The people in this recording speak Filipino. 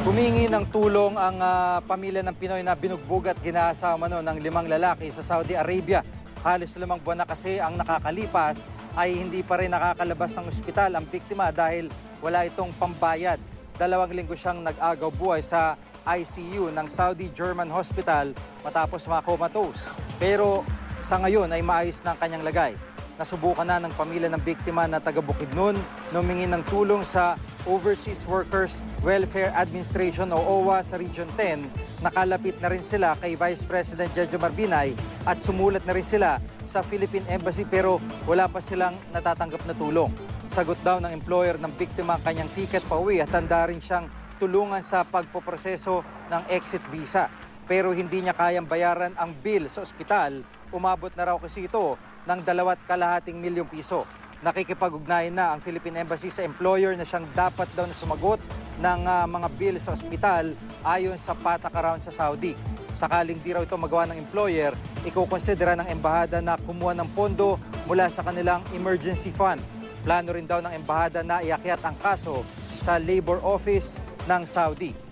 Humingi ng tulong ang pamilya ng Pinoy na binugbog at ginasama ng 5 lalaki sa Saudi Arabia. Halos 5 buwan na kasi ang nakakalipas ay hindi pa rin nakakalabas ng ospital ang biktima dahil wala itong pambayad. 2 linggo siyang nag-agaw buhay sa ICU ng Saudi German Hospital matapos ma-comatose. Pero sa ngayon ay maayos na ang kanyang lagay. Nasubukan na ng pamilya ng biktima na taga Bukidnon na humingi ng tulong sa Overseas Workers Welfare Administration o OWA sa Region 10. Nakalapit na rin sila kay Vice President Jojo Marbinay at sumulat na rin sila sa Philippine Embassy pero wala pa silang natatanggap na tulong. Sagot daw ng employer ng biktima ang kanyang ticket pauwi at handa rin siyang tulungan sa pagpoproseso ng exit visa. Pero hindi niya kayang bayaran ang bill sa ospital. Umabot na raw kasi ito ng 2.5 milyong piso. Nakikipag-ugnayan na ang Philippine Embassy sa employer na siyang dapat daw na sumagot ng mga bill sa ospital ayon sa patakaran sa Saudi. Sakaling di raw ito magawa ng employer, ikukonsidera ng embahada na kumuha ng pondo mula sa kanilang emergency fund. Plano rin daw ng embahada na iakyat ang kaso sa Labor Office ng Saudi.